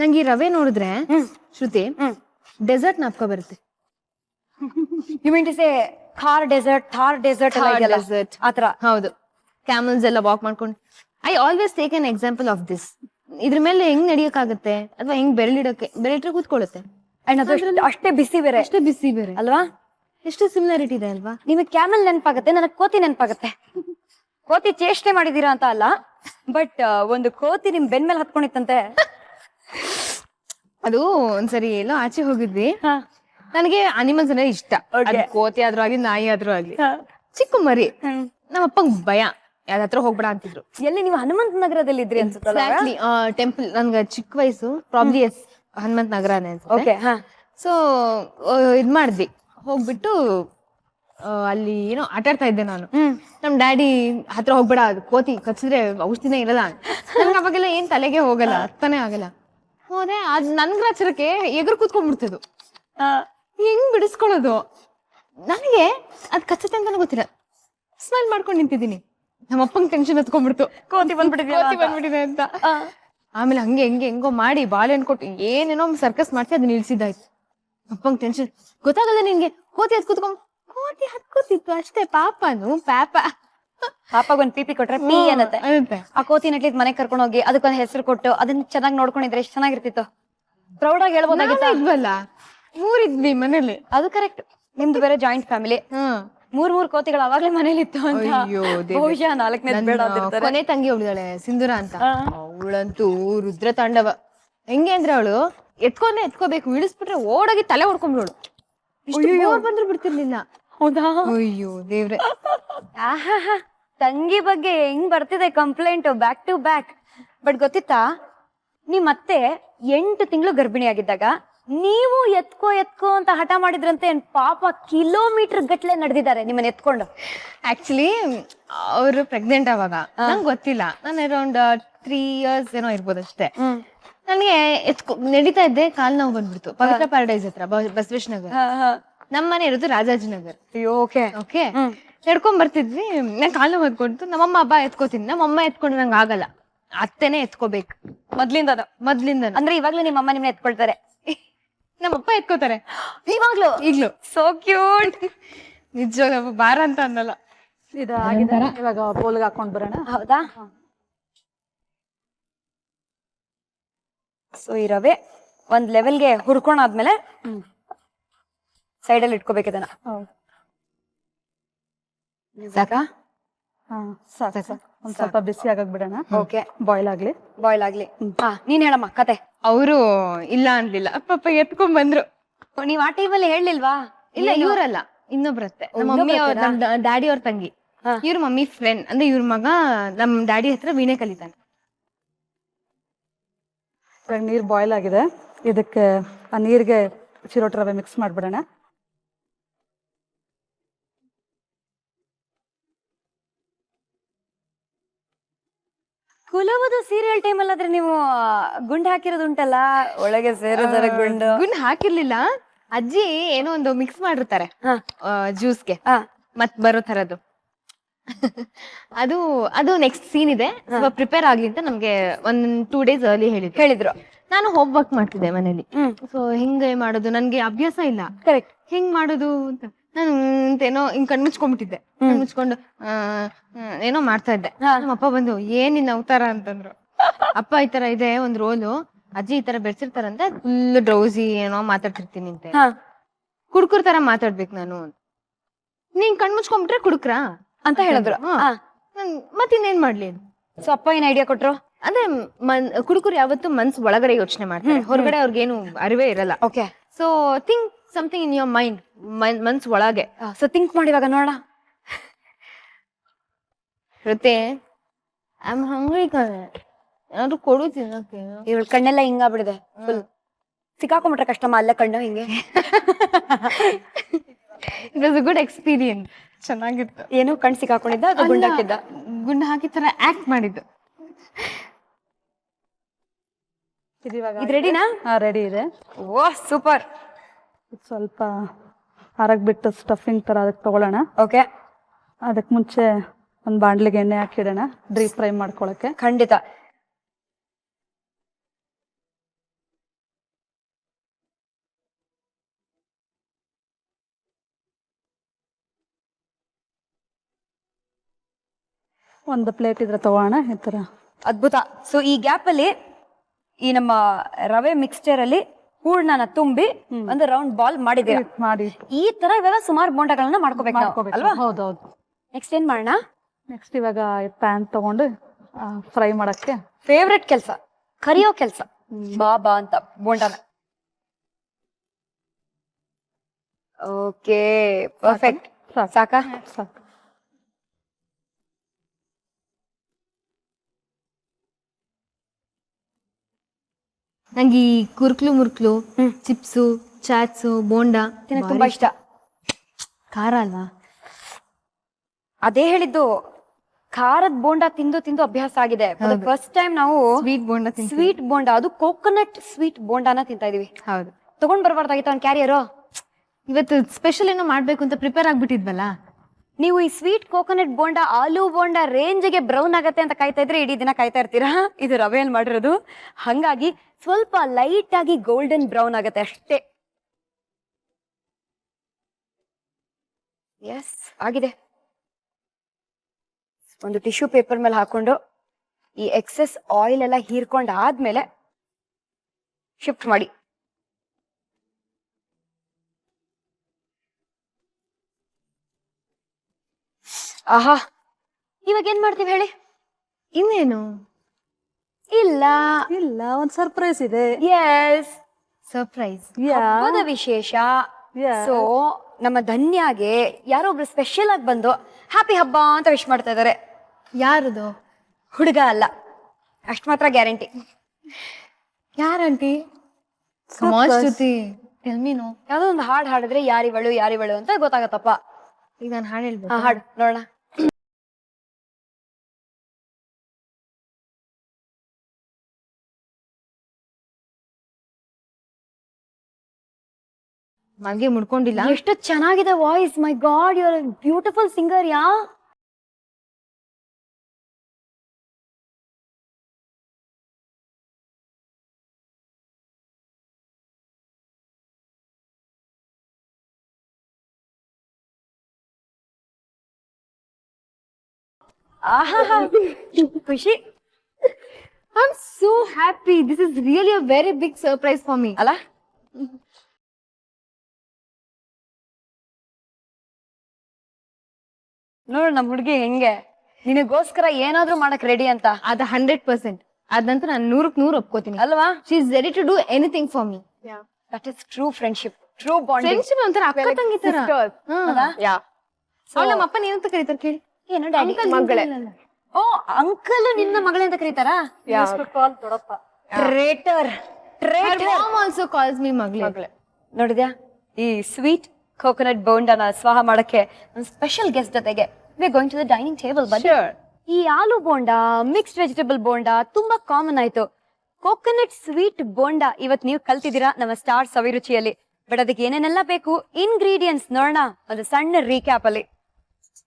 ನಂಗೆ ಈ ರವೆ ನೋಡಿದ್ರೆ ಶ್ರುತಿ ಡೆಸರ್ಟ್ ನಾಪ್ಕೊ ಬರುತ್ತೆ. You mean to say Thar desert ಆತರ. ಹೌದು, ಕ್ಯಾಮಲ್ಸ್ ಎಲ್ಲ ವಾಕ್ ಮಾಡ್ಕೊಂಡು. I always take an example of this. ಇದ್ರ ಮೇಲೆ ಹೆಂಗ್ ನಡಿಯಕ್ಕಾಗತ್ತೆ ಅಥವಾ ಹೆಂಗ್ ಬೆರಳಿಟ್ರೆ ಕೂತ್ಕೊಳ್ಳುತ್ತೆ. ಅಂಡ್ ಅದು ಅಷ್ಟೇ ಬಿಸಿ ಬೇರೆ ಅಲ್ವಾ? ಎಷ್ಟು ಸಿಮಿಲಾರಿಟಿ ಇದೆ ಅಲ್ವಾ? ನಿಮಗೆ ಕ್ಯಾಮಲ್ ನೆನಪಾಗತ್ತೆ, ನನಗೆ ಕೋತಿ ನೆನಪಾಗತ್ತೆ. ಕೋತಿ ಚೇಷ್ಟೆ ಮಾಡಿದೀರಾ ಅಂತ ಅಲ್ಲ, ಬಟ್ ಒಂದು ಕೋತಿ ನಿಮ್ ಬೆನ್ ಮೇಲೆ ಹತ್ಕೊಂಡಿತ್ತಂತೆ. ಅದು ಒಂದ್ಸರಿ ಎಲ್ಲೋ ಆಚೆ ಹೋಗಿದ್ವಿ. ನನಗೆ ಅನಿಮಲ್ಸ್ ಅಂದ್ರೆ ಇಷ್ಟ. ಕೋತಿ ಆದ್ರೂ ಆಗ್ಲಿ, ನಾಯಿ ಆದ್ರೂ ಆಗ್ಲಿ. ಚಿಕ್ಕ ಮರಿ, ನಮ್ಮ ಅಪ್ಪಂಗ್ ಭಯ, ಯಾರ ಹತ್ರ ಹೋಗ್ಬೇಡ ಅಂತಿದ್ರು. ಎಲ್ಲಿ ನೀವು ಹನುಮಂತ ನಗರದಲ್ಲಿ ಇದ್ರಿ ಅನ್ಸುತ್ತಲ್ಲ? ಟೆಂಪಲ್, ನನ್ಗೆ ಚಿಕ್ಕ ವಯಸ್ಸು, ಪ್ರಾಬ್ಲಿ ಹನುಮಂತ ನಗರನೇ ಅನ್ಸುತ್ತೆ. ಸೊ ಇದ್ ಮಾಡಿದ್ವಿ, ಹೋಗ್ಬಿಟ್ಟು ಅಲ್ಲಿ ಏನೋ ಆಟಾಡ್ತಾ ಇದ್ದೆ ನಾನು. ನಮ್ ಡ್ಯಾಡಿ ಹತ್ರ ಹೋಗ್ಬೇಡ, ಅದು ಕೋತಿ ಕಚ್ಚಿದ್ರೆ ಔಷಧಿನೇ ಇರಲ್ಲ. ನನ್ಗೆ ಅವಾಗೆಲ್ಲ ಏನ್ ತಲೆಗೆ ಹೋಗಲ್ಲ, ಅರ್ಥನೇ ಆಗಲ್ಲ. ಹೋದೆ, ಅದ್ ನನ್ಗ್ರಾಚರಕ್ಕೆ ಎಗರು ಕೂತ್ಕೊಂಡ್ಬಿಡ್ತದು. ಹೆಂಗ್ ಬಿಡಿಸ್ಕೊಳ್ಳೋದು? ನನಗೆ ಅದ್ ಕಚ್ಚತ್ತೆ ಅಂತ ಗೊತ್ತಿಲ್ಲ. ಸ್ಮೈಲ್ ಮಾಡ್ಕೊಂಡು ನಿಂತಿದ್ದೀನಿ. ನಮ್ಮ ಅಪ್ಪಂಗ್ ಟೆನ್ಷನ್ ಹತ್ಕೊಂಡ್ಬಿಡ್ತು, ಕೋತಿ ಬಂದ್ಬಿಟ್ಟಿದೆ ಅಂತ. ಆಮೇಲೆ ಹೆಂಗೋ ಮಾಡಿ ಬಾಳೆಹಣ್ಣು ಕೊಟ್ಟು ಏನೇನೋ ಸರ್ಕಸ್ ಮಾಡ್ಸಿ ಅದನ್ನ ನಿಲ್ಸಿದ್ದಾಯ್ತು. ಅಪ್ಪಂಗ್ ಟೆನ್ಷನ್. ಗೊತ್ತಾಗಲ್ಲ ನಿನ್ಗೆ, ಕೋತಿ ಹತ್ಕೋತಿತ್ತು ಅಷ್ಟೇ. ಪಾಪಗೊಂದ್ ಪಿಪಿ ಕೊಟ್ರೆ ಪಿ ಅನ್ನತ್ತೆ. ಆ ಕೋತಿ ನಟ್ಲಿದ್ ಮನೆಗ್ ಕರ್ಕೊಂಡು ಹೋಗಿ ಅದಕ್ಕೊಂದ್ ಹೆಸರು ಕೊಟ್ಟು ಅದನ್ನ ಚೆನ್ನಾಗಿ ನೋಡ್ಕೊಂಡಿದ್ರೆ ಎಷ್ಟು ಚೆನ್ನಾಗಿರ್ತಿತ್ತು. ಪ್ರೌಡ್ ಆಗಿ ಹೇಳ್ಬೋದಾಗಿತ್ತಲ್ಲ. ಮೂರಿದ್ವಿ ಮನೇಲಿ. ಅದು ಕರೆಕ್ಟ್. ನಿಮ್ದು ಬೇರೆ ಜಾಯಿಂಟ್ ಫ್ಯಾಮಿಲಿ. ಮೂರ್ ಕೋತಿಗಳು ಅವಾಗ್ಲೇ ಮನೇಲಿ ಇತ್ತು ಅಂತ. ಬಹುಶಃ 4ನೇ ಬೇಡ. ಕೊನೆ ತಂಗಿ ಅವಳಿದಾಳೆ, ಸಿಂಧೂರ ಅಂತ. ಅವಳಂತೂ ರುದ್ರ ತಾಂಡವ. ಹೆಂಗೆ ಅಂದ್ರೆ ಅವಳು ಎತ್ಕೋಬೇಕು, ಇಳಿಸ್ಬಿಟ್ರೆ ಓಡೋಗಿ ತಲೆ ಹೊಡ್ಕೊಂಡ್ಬಿಡೋಳು. ಬಂದ್ರು ಬಿಡ್ತಿರ್ಲಿಲ್ಲ. ಹೌದಾ? ಅಯ್ಯೋ ದೇವ್ರೆ. ತಂಗಿ ಬಗ್ಗೆ ಹೆಂಗ್ ಬರ್ತಿದೆ complaint back to back. But ಗೊತ್ತಿತ್ತಾ, ನಿಮ್ ಅತ್ತೆ 8 ತಿಂಗಳು ಗರ್ಭಿಣಿ ಆಗಿದ್ದಾಗ ನೀವು ಎತ್ಕೋ ಅಂತ ಹಠ ಮಾಡಿದ್ರಂತೆ. ಪಾಪ ಕಿಲೋಮೀಟರ್ ಗಟ್ಲೆ ನಡೆದಿದ್ದಾರೆ ನಿಮ್ಮನ್ನ ಎತ್ಕೊಂಡು. ಆಕ್ಚುಲಿ ಅವರು ಪ್ರೆಗ್ನೆಂಟ್ ಅವಾಗ, ನಂಗೆ ಗೊತ್ತಿಲ್ಲ. ನಾನು ಅರೌಂಡ್ 3 years ಏನೋ ಇರ್ಬೋದು ಅಷ್ಟೇ. ನನಗೆ ನಡೀತಾ ಇದ್ದೆ, ಕಾಲ್ ನೋವು ಬಂದ್ಬಿಡ್ತು. ಪವಿತ್ರ ಪ್ಯಾರಡೈಸ್ ಹತ್ರ, ಬಸವೇಶ್ ನಗರ್. ನಮ್ಮನೆ ಇರೋದು ರಾಜಾಜಿನಗರ್. ಓಕೆ, ನಡ್ಕೊಂಡ್ ಬರ್ತಿದ್ವಿ. ನಂಗೆ ಕಾಲ್ ನೋವು ಹೊದ್ಕೊಡ್ತು. ನಮ್ಮಮ್ಮ ಹಬ್ಬ ಎತ್ಕೋತೀನಿ. ನಮ್ಮಮ್ಮ ಎತ್ಕೊಂಡು ನಂಗೆ ಆಗಲ್ಲ, ಅತ್ತೆನೆ ಎತ್ಕೋಬೇಕು ಮೊದ್ಲಿಂದ. ಅಂದ್ರೆ ಇವಾಗ್ಲೂ ನಿಮ್ಮಮ್ಮ ನಿಮ್ನ ಎತ್ಕೊಳ್ತಾರೆ? ನಮ್ಮಪ್ಪ ಎತ್ಕೋತಾರೆ ಈಗ್ಲೂ. So cute. ನಿಜವಾಗ ಬಾರ ಅಂತ ಅನ್ನಲ್ಲ. ಇವಾಗ ಬೋಲ್ಗೆ ಹಾಕೊಂಡ್ ಬರೋಣ. ಹೌದಾ? ಸೊ ಈ ರವೆ ಒಂದ್ ಲೆವೆಲ್ಗೆ ಹುರ್ಕೊಂಡಾದ್ಮೇಲೆ ಸೈಡಲ್ಲಿ ಇಟ್ಕೋಬೇಕು ಇದನ್ನ. ಸಾಕಾ? ಸಾಕು. ಒಂದ್ ಸ್ವಲ್ಪ ಬಿಸಿ ಆಗಕ್ ಬಿಡೋಣ. ಓಕೆ, ಬಾಯ್ಲ್ ಆಗ್ಲಿ. ನೀನ್ ಹೇಳಮ್ಮ ಕತೆ. ಅವರು ಇಲ್ಲ ಅನ್ಲಿಲ್ಲ, ಪಾಪ ಎತ್ಕೊಂಡ್ ಬಂದ್ರು. ನೀವ್ ಆ ಟೈಮಲ್ಲಿ ಹೇಳಲಿಲ್ವಾ? ಇಲ್ಲ, ಇವ್ರಲ್ಲ, ಇನ್ನೊಬ್ರತ್ತೆ. ನಮ್ಮ ಮಮ್ಮಿ ಡ್ಯಾಡಿ ಅವ್ರ ತಂಗಿ. ಇವ್ರ ಮಮ್ಮಿ ಫ್ರೆಂಡ್. ಅಂದ್ರೆ ಇವ್ರ ಮಗ ನಮ್ ಡ್ಯಾಡಿ ಹತ್ರ ವೀಣೆ ಕಲಿತಾನೆ. ಇವಾಗ ನೀರ್ ಬಾಯ್ಲ್ ಆಗಿದೆ. ಇದಕ್ಕೆ ಆ ನೀರ್ಗೆ ಚಿರೋಟಿ ರವೆ ಮಿಕ್ಸ್ ಮಾಡ್ಬಿಡೋಣ. ಕುಲವದು ಸೀರಿಯಲ್ ಟೈಮ್ ಅಲ್ಲಾದ್ರೆ ನೀವು ಗುಂಡ್ ಹಾಕಿರೋದು ಉಂಟಲ್ಲ, ಒಳಗೆ ಸೇರೋದರ ಗುಂಡ್ ಹಾಕಿರ್ಲಿಲ್ಲ. ಅಜ್ಜಿ ಏನೋ ಒಂದು ಮಿಕ್ಸ್ ಮಾಡಿರ್ತಾರೆ ಜ್ಯೂಸ್ಗೆ, ಮತ್ ಬರೋ ತರದ್ದು. ಅದು ನೆಕ್ಸ್ಟ್ ಸೀನ್ ಇದೆ. ಪ್ರಿಪೇರ್ ಆಗ್ಲಿ ಅಂತ ನಮ್ಗೆ 1-2 days early ಹೇಳಿದ್ರು. ನಾನು ಹೋಮ್ ವರ್ಕ್ ಮಾಡ್ತಿದ್ದೆ ಮನೇಲಿ. ಸೊ ಹಿಂಗೆ ಮಾಡೋದು ನನ್ಗೆ ಅಭ್ಯಾಸ ಇಲ್ಲ. ಕರೆಕ್ಟ್. ಹೆಂಗ್ ಮಾಡೋದು ಅಂತ ನಾನು ಏನೋ ಹಿಂಗ್ ಕಣ್ಮುಚ್ಕೊಂಡ್ಬಿಟ್ಟಿದ್ದೆ. ಮುಚ್ಕೊಂಡು ಏನೋ ಮಾಡ್ತಾ ಇದ್ದೆ. ನಮ್ಮ ಅಪ್ಪ ಬಂದು ಏನಿನ್ನ ಅವತಾರ ಅಂತಂದ್ರು. ಅಪ್ಪ ಈ ತರ ಇದೆ ಒಂದ್ ರೋಲು, ಅಜ್ಜಿ ಈ ತರ ಬೆಳ್ಸಿರ್ತಾರಂತೆ, ಫುಲ್ ಡ್ರೌಸಿ ಏನೋ ಮಾತಾಡ್ತಿರ್ತೀನಿ ಅಂತೆ. ಕುಡ್ಕುರ್ ತರ ಮಾತಾಡ್ಬೇಕು ನಾನು. ನೀನ್ ಕಣ್ಮುಚ್ಕೊಂಡ್ಬಿಟ್ರೆ ಕುಡುಕ್ರ ಅಂತ ಹೇಳಿದ್ರು. ಮತ್ತಿನ್ನೇನ್ ಮಾಡ್ಲಿ? ಸೊ ಅಪ್ಪ ಏನ್ ಐಡಿಯಾ ಕೊಟ್ರು ಅಂದ್ರೆ ಕುಡುಕರು ಯಾವತ್ತು ಮನ್ಸ್ ಒಳಗಡೆ ಯೋಚನೆ ಮಾಡ್ತಾರೆ, ಹೊರಗಡೆ ಅವ್ರಿಗೇನು ಅರಿವೇ ಇರಲ್ಲ. Okay. So think something in your mind, ಮನ್ಸ್ ಒಳಗೆ. ಸೊ ಥಿಂಕ್ ಮಾಡಿವಾಗ ನೋಡ ಶ್ರುತಿ, ಐ ಆಮ್ ಹಂಗ್ರಿ ಕಣೆ, ಏನಾದ್ರು ಕೊಡು ತಿನ್ನಕ್ಕೆ. ಇವಳ ಕಣ್ಣೆಲ್ಲ ಹಿಂಗಾಗ್ಬಿಡಿದೆ ಫುಲ್. ಸಿಕ್ಕಾಕೊಂಡ್ಬಿಟ್ರೆ ಕಷ್ಟಮ್ಮ ಅಲ್ಲೇ ಕಣ್ಣು ಹಿಂಗೆ. It was a good experience. ಚೆನ್ನಾಗಿತ್ತು. ಏನು ಕಣ್ ಸಿಕ್ಕಾಕೊಂಡಿದ್ದ? ಅದು ಗುಂಡ್ ಹಾಕಿ ತರ ಆಕ್ಟ್ ಮಾಡಿದ್ದು. ಇದು ರೆಡಿನಾ? ರೆಡಿ ಇದೆ. ಓ ಸೂಪರ್. ಸ್ವಲ್ಪ ಆರಕ್ ಬಿಟ್ಟು ಸ್ಟಫಿಂಗ್ ತರ ಅದಕ್ಕೆ ತಗೊಳ್ಳೋಣ. ಓಕೆ. ಅದಕ್ಕೆ ಮುಂಚೆ ಒಂದು ಬಾಂಡ್ಲಿಗೆ ಎಣ್ಣೆ ಹಾಕಿಡೋಣ ಡೀಪ್ ಫ್ರೈ ಮಾಡ್ಕೊಳಕ್ಕೆ. ಖಂಡಿತ. ಒಂದು ಪ್ಲೇಟ್ ಇದ್ರೆ ತಗೋಣ ಈ ಥರ. ಅದ್ಭುತ. ಸೊ ಈ ಗ್ಯಾಪ್ ಅಲ್ಲಿ ಈ ನಮ್ಮ ರವೆ ಮಿಕ್ಸ್ಚರ್ ಅಲ್ಲಿ ಹೂರ್ಣನ ತುಂಬಿ ಒಂದು ರೌಂಡ್ ಬಾಲ್ ಮಾಡಿದ್ದೀರಾ. ಮಾಡಿ ಈ ತರ ಇವಾಗ ಸುಮಾರು ಬೋಂಡಗಳನ್ನ ಮಾಡ್ಕೋಬೇಕು ನಾವು, ಅಲ್ವಾ? ಹೌದೌದು. ನೆಕ್ಸ್ಟ್ ಏನ್ ಮಾಡೋಣ? ನೆಕ್ಸ್ಟ್ ಇವಾಗ ಪ್ಯಾನ್ ತಗೊಂಡು ಫ್ರೈ ಮಾಡಕ್ಕೆ ಫೇವ್ರೆಟ್ ಕೆಲಸ, ಕರಿಯೋ ಕೆಲಸ. ಬಾ ಅಂತ ಬೋಂಡನ. Okay, perfect. ಸಾಕಾ? ಸಾಕು. ನಂಗೆ ಈ ಕುರ್ಕ್ಲು ಮುರ್ಕ್ಲು, ಚಿಪ್ಸು, ಚಾಟ್ಸು, ಬೋಂಡಾ ತಿನ್ನಕ್ ತುಂಬಾ ಇಷ್ಟ. ಖಾರ ಅಲ್ವಾ? ಅದೇ ಹೇಳಿದ್ದು, ಖಾರದ ಬೋಂಡ ತಿಂದು ತಿಂದು ಅಭ್ಯಾಸ ಆಗಿದೆ. ಫಸ್ಟ್ ಟೈಮ್ ನಾವು ಸ್ವೀಟ್ ಬೋಂಡಾ ಸ್ವೀಟ್ ಬೋಂಡ, ಅದು ಕೋಕೋನಟ್ ಸ್ವೀಟ್ ಬೋಂಡಾನ ತಿಂತಾ ಇದೀವಿ. ಹೌದು. ತಗೊಂಡ್ ಬರ್ಬಾರ್ದಾಗಿತ್ತು ಅವ್ನ ಕ್ಯಾರಿಯರು. ಇವತ್ತು ಸ್ಪೆಷಲ್ ಏನೋ ಮಾಡ್ಬೇಕು ಅಂತ ಪ್ರಿಪೇರ್ ಆಗ್ಬಿಟ್ಟಿದ್ವಲ್ಲ. ನೀವು ಈ ಸ್ವೀಟ್ ಕೋಕೋನಟ್ ಬೋಂಡ, ಆಲೂ ಬೋಂಡ ರೇಂಜ್ಗೆ ಬ್ರೌನ್ ಆಗತ್ತೆ ಅಂತ ಕಾಯ್ತಾ ಇದ್ರೆ ಇಡೀ ದಿನ ಕಾಯ್ತಾ ಇರ್ತೀರಾ. ಇದು ರವೆಯಲ್ಲಿ ಮಾಡಿರೋದು, ಹಂಗಾಗಿ ಸ್ವಲ್ಪ ಲೈಟ್ ಆಗಿ ಗೋಲ್ಡನ್ ಬ್ರೌನ್ ಆಗತ್ತೆ ಅಷ್ಟೇ. ಎಸ್, ಆಗಿದೆ. ಒಂದು ಟಿಶ್ಯೂ ಪೇಪರ್ ಮೇಲೆ ಹಾಕೊಂಡು ಈ ಎಕ್ಸೆಸ್ ಆಯಿಲ್ ಎಲ್ಲ ಹೀರ್ಕೊಂಡ್ ಆದ್ಮೇಲೆ ಶಿಫ್ಟ್ ಮಾಡಿ. ಆಹಾ, ಇವಾಗ ಏನ್ ಮಾಡ್ತೀವಿ ಹೇಳಿ? ಇನ್ನೇನು ಇಲ್ಲ, ಒಂದ್ ಸರ್ಪ್ರೈಸ್ ಇದೆ. Yes, surprise. ಹಬ್ಬದ ವಿಶೇಷ. ಸೊ ನಮ್ಮ ಧನ್ಯಾಗೆ ಯಾರೋ ಒಬ್ರು ಸ್ಪೆಷಲ್ ಆಗಿ ಬಂದು ಹ್ಯಾಪಿ ಹಬ್ಬ ಅಂತ ವಿಶ್ ಮಾಡ್ತಾ ಇದಾರೆ. ಯಾರದು? ಹುಡುಗ ಅಲ್ಲ, ಅಷ್ಟ್ ಮಾತ್ರ ಗ್ಯಾರಂಟಿ. ಯಾರಂಟಿ? ಶ್ರುತಿ, ಟೆಲ್ ಮೀ. ನೋ. ಯಾವ್ದೋ ಒಂದು ಹಾಡ್ ಹಾಡಿದ್ರೆ ಯಾರಿವಳು ಅಂತ ಗೊತ್ತಾಗತ್ತಪ್ಪ. ಈಗ ನಾನು ಹಾಡು ಹೇಳ್ಬೇಕು. ಹಾಡು ನೋಡೋಣ. ಮಲ್ಗೆ ಮುಡ್ಕೊಂಡಿಲ್ಲ. ಎಷ್ಟು ಚೆನ್ನಾಗಿದೆ voice. My God, you are beautiful singer. Yeah ಖುಷಿ. I'm so happy. This is really a very big surprise for me. ಅಲ್ಲ? ನೋಡು ನಮ್ ಹುಡುಗಿ ಹೆಂಗೆ ನಿನಗೋಸ್ಕರ ಏನಾದ್ರೂ ಮಾಡಕ್ ರೆಡಿ ಅಂತ. ಅದ 100%. ಅದಂತೂ ನಾನು 100% ಒಪ್ಕೋತೀನಿ, ಅಲ್ವಾ? She is ready to do anything for me. That is true friendship, true bonding. Friendship ಒಂಥರ ಅಕ್ಕ ತಂಗಿ ತರ. ನಮ್ಮ ಅಪ್ಪನ ಏನಂತ ಕರೀತಾರೆ ಕೇಳಿ? ಏನು ಡ್ಯಾಡಿ? ಮಗಳೇ. ಓ, ಅಂಕಲ್ ನಿನ್ನ ಮಗಳೇ ಅಂತ ಕರೀತಾರಾ? ದೊಡ್ಡಪ್ಪ. ಟ್ರೇಟರ್. Her mom also calls me ಮಗಳೇ. ನೋಡಿದ್ಯಾ, ಈ ಸ್ವೀಟ್ ಕೋಕೋನಟ್ ಬೋಂಡನ ಸ್ವಾಹ ಮಾಡಕ್ಕೆ ಒಂದು ಸ್ಪೆಷಲ್ ಗೆಸ್ಟ್ ಜೊತೆಗೆ we are going to the dining table. ಈ ಆಲೂ ಬೋಂಡ, ಮಿಕ್ಸ್ಡ್ ವೆಜಿಟೇಬಲ್ ಬೋಂಡ ತುಂಬಾ ಕಾಮನ್ ಆಯ್ತು. ಕೋಕೋನಟ್ ಸ್ವೀಟ್ ಬೋಂಡ ಇವತ್ತು ನೀವು ಕಲ್ತಿದ್ದೀರಾ ನಮ್ಮ ಸ್ಟಾರ್ ಸವಿರುಚಿಯಲ್ಲಿ. ಬಟ್ ಅದಕ್ಕೆ ಏನೇನೆಲ್ಲ ಬೇಕು, ಇಂಗ್ರೀಡಿಯೆಂಟ್ಸ್ ನೋಡೋಣ ಒಂದು ಸಣ್ಣ ರೀಕ್ಯಾಪ್ ಅಲ್ಲಿ.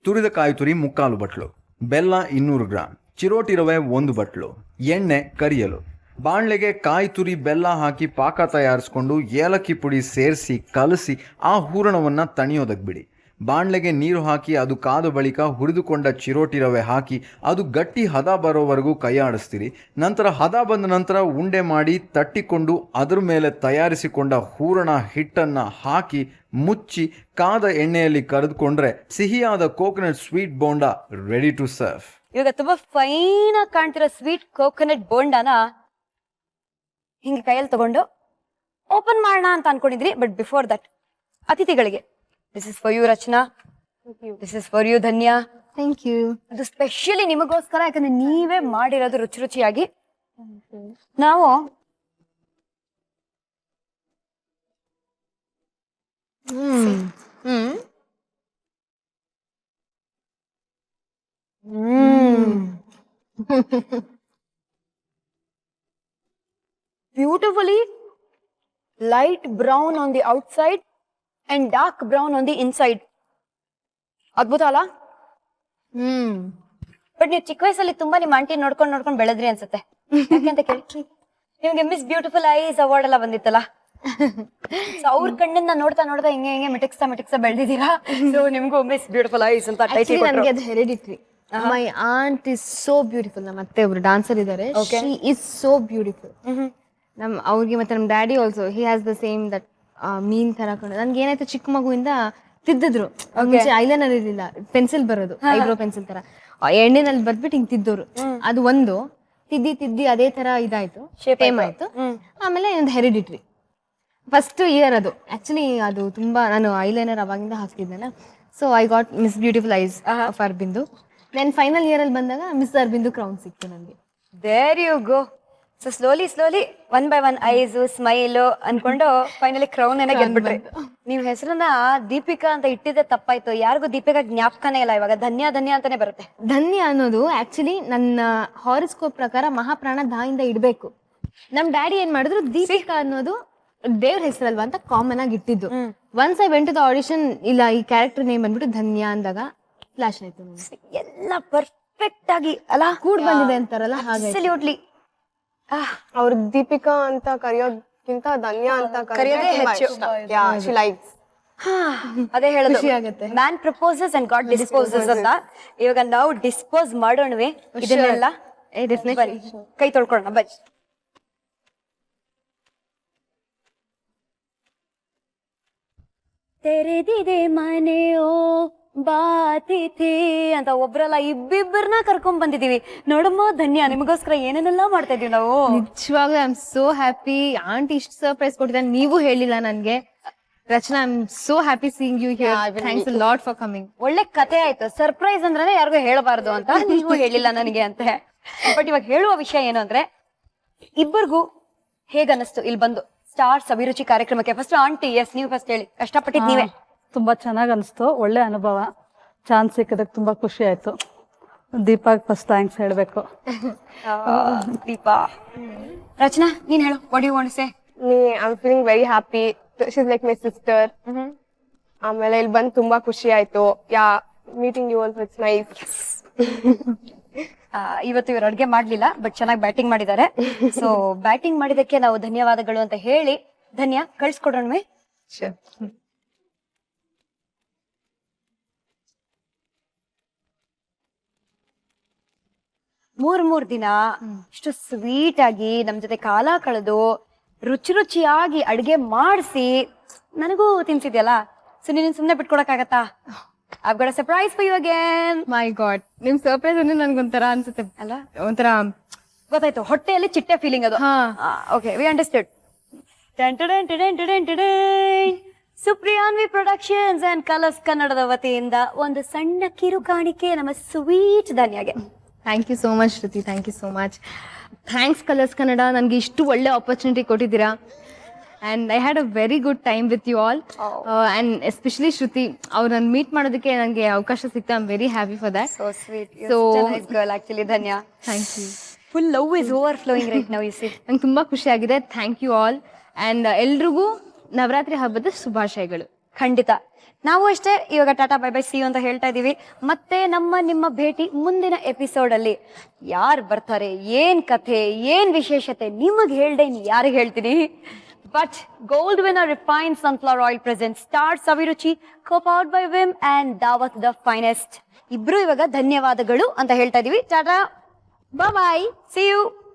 ತುರಿದ ಕಾಯಿ ತುರಿ 3/4 ಬಟ್ಲು, ಬೆಲ್ಲ 200 ಗ್ರಾಂ, ಚಿರೋಟಿ ರವೆ 1 ಬಟ್ಲು, ಎಣ್ಣೆ ಕರಿಯಲು, ಬಾಣ್ಲೆಗೆ ಕಾಯಿ ತುರಿ ಬೆಲ್ಲ ಹಾಕಿ ಪಾಕ ತಯಾರಿಸ್ಕೊಂಡು ಏಲಕ್ಕಿ ಪುಡಿ ಸೇರಿಸಿ ಕಲಸಿ ಆ ಹೂರಣವನ್ನು ತಣಿಯೋದಕ್ಕೆ ಬಿಡಿ. ಬಾಣ್ಲೆಗೆ ನೀರು ಹಾಕಿ ಅದು ಕಾದ ಬಳಿಕ ಹುರಿದುಕೊಂಡ ಚಿರೋಟಿ ರವೆ ಹಾಕಿ ಅದು ಗಟ್ಟಿ ಹದ ಬರೋವರೆಗೂ ಕೈಯಾಡಿಸ್ತೀರಿ. ನಂತರ ಹದ ಬಂದ ನಂತರ ಉಂಡೆ ಮಾಡಿ ತಟ್ಟಿಕೊಂಡು ಅದರ ಮೇಲೆ ತಯಾರಿಸಿಕೊಂಡ ಹೂರಣ ಹಿಟ್ಟನ್ನು ಹಾಕಿ ಮುಚ್ಚಿ ಕಾದ ಎಣ್ಣೆಯಲ್ಲಿ ಕರೆದುಕೊಂಡ್ರೆ ಸಿಹಿಯಾದ coconut sweet bonda ready to serve. ಇವಾಗ ತುಂಬಾ ಫೈನ್ ಆಗಿ ಕಾಣ್ತಿರೋ ಸ್ವೀಟ್ ಕೋಕೋನಟ್ ಬೋಂಡನ ಹಿಂಗೆ ಕೈಯಲ್ಲಿ ತಗೊಂಡು ಓಪನ್ ಮಾಡೋಣ ಅಂತ ಅನ್ಕೊಂಡಿದ್ರಿ. ಬಟ್ ಬಿಫೋರ್ ದಟ್ ಅತಿಥಿಗಳಿಗೆ, this is for you Rachana, this is for you Dhanya. Thank you. ಅದು ಸ್ಪೆಷಲಿ ನಿಮಗೋಸ್ಕರ, ಯಾಕಂದ್ರೆ ನೀವೇ ಮಾಡಿರೋದು ರುಚಿ ರುಚಿಯಾಗಿ. ನಾವು beautifully light brown on the outside and dark brown on the inside. ಅದ್ಭುತ ಅಲ್ಲ? ಬಟ್ ನೀವು ಚಿಕ್ಕ ವಯಸ್ಸಲ್ಲಿ ತುಂಬಾ ನಿಮ್ಮ ಆಂಟಿ ನೋಡ್ಕೊಂಡು ಬೆಳೆದ್ರಿ ಅನ್ಸುತ್ತೆ. ಯಾಕೆಂತ ಕೇಳಿ, ನಿಮ್ಗೆ ಮಿಸ್ ಬ್ಯೂಟಿಫುಲ್ ಐಸ್ ಅವಾರ್ಡ್ ಎಲ್ಲ ಬಂದಿತ್ತಲ್ಲ, ಅವ್ರ ಕಣ್ಣನ್ನ ನೋಡ್ತಾ ಹಿಂಗೆ ಮಿಟಕ್ಸ್ತಾ ಬೆಳೆದಿದ್ದೀರಾ. ಸೊ ನಿಮ್ಗೂ ಮಿಸ್ ಬ್ಯೂಟಿಫುಲ್ ಐಸ್ ಅಂತ ಟೈಟಲ್. ನನಗೆ ಅದು hereditary. My aunt is so beautiful. ನಮ್ಮ ಅತ್ತೆ ಒಬ್ರು ಡಾನ್ಸರ್ ಇದ್ದಾರೆ, ಶಿ ಇಸ್ ಸೋ ಬ್ಯೂಟಿಫುಲ್. ಅವ್ರಿಗೆ ಮತ್ತೆ ನಮ್ಮ daddy also he has the same that ಮೀನ್ ತರ ಕಂಡು. ನನ್ಗೆ ಏನಾಯ್ತು, ಚಿಕ್ಕ ಮಗುವಿಂದ ತಿದ್ದಿದ್ರು. ಮುಂಚೆ ಐಲೈನರ್ ಇರಲಿಲ್ಲ, ಪೆನ್ಸಿಲ್ ಬರೋದು, ಐಬ್ರೋ ಪೆನ್ಸಿಲ್ ತರ, ಎಣ್ಣೆನಲ್ಲಿ ಬರ್ದ್ಬಿಟ್ಟು ಹಿಂಗ್ ತಿದ್ದೋರು. ಅದು ಒಂದು ತಿದ್ದಿ ಅದೇ ತರ ಇದಾಯ್ತು, ಟೇಮ್ ಆಯ್ತು. ಆಮೇಲೆ ಒಂದು ಹೆರಿಡಿಟ್ರಿ ಫಸ್ಟ್ ಇಯರ್ ಅದು. ಆಕ್ಚುಲಿ ಅದು ತುಂಬಾ, ನಾನು ಐಲೈನರ್ ಅವಾಗಿಂದ ಹಾಕ್ತಿದ್ದೇನೆ. So I got miss beautiful eyes of Aurobindo. Then final year ಅಲ್ಲಿ ಬಂದಾಗ ಮಿಸ್ ಅರ್ಬಿಂದು ಕ್ರೌನ್ ಸಿಕ್ತು ನನಗೆ. There you go. So slowly one by one eyes smile ಅನ್ಕೊಂಡು ಫೈನಲಿ ಕ್ರೌನ್ ಏನ ಗೆದ್ಬಿಟ್ರಿ. ನೀವು ಹೆಸರನ್ನ ದೀಪಿಕಾ ಅಂತ ಇಟ್ಟಿದ್ದೆ ತಪ್ಪಾಯ್ತು. ಯಾರಿಗೂ ದೀಪಿಕಾ ಜ್ಞಾಪಕನೇ ಇಲ್ಲ ಇವಾಗ, ಧನ್ಯ ಅಂತಾನೆ ಬರುತ್ತೆ. ಧನ್ಯ ಅನ್ನೋದು ಆಕ್ಚುಲಿ ನನ್ನ ಹಾರಿಸ್ಕೋಪ್ ಪ್ರಕಾರ ಮಹಾಪ್ರಾಣ ದಾಯಿಂದ ಇಡ್ಬೇಕು. ನಮ್ ಡ್ಯಾಡಿ ಏನ್ ಮಾಡಿದ್ರು, ದೀಪಿಕಾ ಅನ್ನೋದು ದೇವ್ರ ಹೆಸರಲ್ವಾ ಅಂತ ಕಾಮನ್ ಆಗಿ ಇಟ್ಟಿದ್ದು. Once I went to the audition, ಇಲ್ಲ ಈ ಕ್ಯಾರೆಕ್ಟರ್ ನೇಮ್ ಬಂದ್ಬಿಟ್ಟು ಧನ್ಯ ಅಂದಾಗ ಫ್ಲಾಶ್ ಆಯ್ತು. ಎಲ್ಲ ಪರ್ಫೆಕ್ಟ್ ಆಗಿ ಅಲ್ಲ ಕೂಡ್ ಬಂದಿದೆ ಅಂತಾರಲ್ಲ ಹಾಗೆ. ಅಬ್ಸಲ್ಯೂಟ್ಲಿ. ಅವ್ರ ದೀಪಿಕಾ ಅಂತ ಕರೆಯೋದ್ಕಿಂತ ಧನ್ಯ ಅಂತ ಕರೆಯೋದೇ ಹೆಚ್ಚು. ಅದೇ ಹೇಳೋದು, ಖುಷಿ ಆಗತ್ತೆ. Man proposes and god disposes ಅಂತ. ಇವಾಗ ನಾವು ಡಿಸ್ಪೋಸ್ ಮಾಡೋಣವೆ ಇದನ್ನೆಲ್ಲ. ಬನ್ನಿ, ಕೈ ತೊಳ್ಕೊಳ್ಳೋಣ ಬನ್ನಿ. ತೆರೆದಿದೆ ಮನೆಯೋ ಬಾತಿಥಿ ಅಂತ ಒಬ್ರಲ್ಲ ಇಬ್ಬಿಬ್ಬರನ್ನ ಕರ್ಕೊಂಡ್ ಬಂದಿದೀವಿ. ನೋಡಮ್ಮ ಧನ್ಯ, ನಿಮಗೋಸ್ಕರ ಏನೇನೆಲ್ಲ ಮಾಡ್ತಾ ಇದೀವಿ ನಾವು. ನಿಜವಾಗ್ಲೂ I am so happy. Aunty ಇಷ್ಟು ಸರ್ಪ್ರೈಸ್ ಕೊಟ್ಟಿದ್ದಾರೆ, ನೀವು ಹೇಳಿಲ್ಲ ನನ್ಗೆ. Rachana, I am so happy seeing you here. Thanks a lot for coming. ಒಳ್ಳೆ ಕತೆ ಆಯ್ತು. ಸರ್ಪ್ರೈಸ್ ಅಂದ್ರೆ ಯಾರಿಗೂ ಹೇಳಬಾರ್ದು ಅಂತ ನೀವು ಹೇಳಿಲ್ಲ ನನಗೆ ಅಂತ. ಬಟ್ ಇವಾಗ ಹೇಳುವ ವಿಷಯ ಏನು ಅಂದ್ರೆ, ಇಬ್ಬರಿಗೂ ಹೇಗನ್ನಿಸ್ತು ಇಲ್ಲಿ ಬಂದು ಸ್ಟಾರ್ಸ್ ಅಭಿರುಚಿ ಕಾರ್ಯಕ್ರಮಕ್ಕೆ? ಫಸ್ಟ್ ಆಂಟಿ, ಎಸ್ ನೀವು ಫಸ್ಟ್ ಹೇಳಿ, ಕಷ್ಟಪಟ್ಟಿದ್ ನೀವೇ. ತುಂಬಾ ಚೆನ್ನಾಗಿ ಅನಿಸ್ತು, ಒಳ್ಳೆ ಅನುಭವ. ಚಾನ್ಸ್ ಸಿಕ್ಕದಕ್ಕೆ ತುಂಬಾ ಖುಷಿ ಆಯ್ತು. ದೀಪಾಗ್ ಫಸ್ಟ್ ಥ್ಯಾಂಕ್ಸ್ ಹೇಳ್ಬೇಕು. ದೀಪಾ. ರಚನಾ, ನೀನ್ ಹೇಳು, what you want to say? I'm feeling very happy. She's like my sister. ಆಮೇಲೆ ಇಲ್ಲಿ ಬಂದು ತುಂಬಾ ಖುಷಿ ಆಯ್ತು. Meeting you also, it's nice. ಇವತ್ತು ಇವರು ಅಡ್ಗೆ ಮಾಡ್ಲಿಲ್ಲ, ಬಟ್ ಚೆನ್ನಾಗಿ ಬ್ಯಾಟಿಂಗ್ ಮಾಡಿದ್ದಾರೆ. ಸೊ ಬ್ಯಾಟಿಂಗ್ ಮಾಡಿದಕ್ಕೆ ನಾವು ಧನ್ಯವಾದಗಳು ಅಂತ ಹೇಳಿ, ಧನ್ಯ ಕಳ್ಸ್ಕೊಡ್ರಣ್ವೆ. ಮೂರ್ ದಿನ ಇಷ್ಟು ಸ್ವೀಟ್ ಆಗಿ ನಮ್ ಜೊತೆ ಕಾಲ ಕಳೆದು ರುಚಿಯಾಗಿ ಅಡ್ಗೆ ಮಾಡಿಸಿ ನನಗೂ ತಿನ್ಸಿದ್ಯಲ್ಲ. ಸೊ ನೀನು ಸುಮ್ನೆ ಬಿಟ್ಕೊಡಕ್ಕಾಗತ್ತಾ? I've got a surprise for you again. My god, ನಿಮ್ ಸರ್ಪ್ರೈಸ್ ಅಂದ್ರೆ ನನ್ಗೊಂಥರ ಅನ್ಸುತ್ತೆ ಅಲ್ಲ, ಒಂಥರ ಗೊತ್ತಾಯ್ತು, ಹೊಟ್ಟೆಯಲ್ಲಿ ಚಿಟ್ಟೆ ಫೀಲಿಂಗ್ ಅದು. Okay, we understood. Supriyanvi productions and colors ಕನ್ನಡದ ವತಿಯಿಂದ ಒಂದು ಸಣ್ಣ ಕಿರು ಕಾಣಿಕೆ ನಮ್ಮ ಸ್ವೀಟ್ ಧನ್ಯಗೆ. Thank you so much Shruti, thank you so much. Thanks colors Kannada, ನನಗೆ ಇಷ್ಟು ಒಳ್ಳೆ ಆಪರ್ಚುನಿಟಿ ಕೊಟ್ಟಿದ್ದೀರಾ. And I had a very good time with you all. And especially Shruti, ಅವ್ರನ್ನ ಮೀಟ್ ಮಾಡೋದಕ್ಕೆ ನನಗೆ ಅವಕಾಶ ಸಿಕ್ತು. I am very happy for that. So sweet. So nice girl actually, Dhanya. Thank you. Full love is overflowing right now, you see. ನಂಗೆ ತುಂಬ ಖುಷಿಯಾಗಿದೆ. Thank you all. And ಎಲ್ರಿಗೂ ನವರಾತ್ರಿ ಹಬ್ಬದ ಶುಭಾಶಯಗಳು. ಖಂಡಿತ. ನಾವು ಅಷ್ಟೇ ಇವಾಗ tata bye bye see you ಅಂತ ಹೇಳ್ತಾ ಇದೀವಿ. ಮತ್ತೆ ನಿಮ್ಮ ಭೇಟಿ ಮುಂದಿನ ಎಪಿಸೋಡ್ ಅಲ್ಲಿ. ಯಾರು ಬರ್ತಾರೆ, ಏನ್ ಕಥೆ, ಏನ್ ವಿಶೇಷತೆ ನಿಮಗೆ ಹೇಳ್ದೆ ಯಾರಿಗೆ ಹೇಳ್ತೀನಿ. But gold winner refined sunflower oil present stars ಅಭಿರುಚಿ, co-powered by Vim and Daawat the finest. ಇಬ್ರು ಇವಾಗ ಧನ್ಯವಾದಗಳು ಅಂತ ಹೇಳ್ತಾ ಇದೀವಿ. ಟಾಟಾ, ಬಾಯ್, ಸಿ ಯು.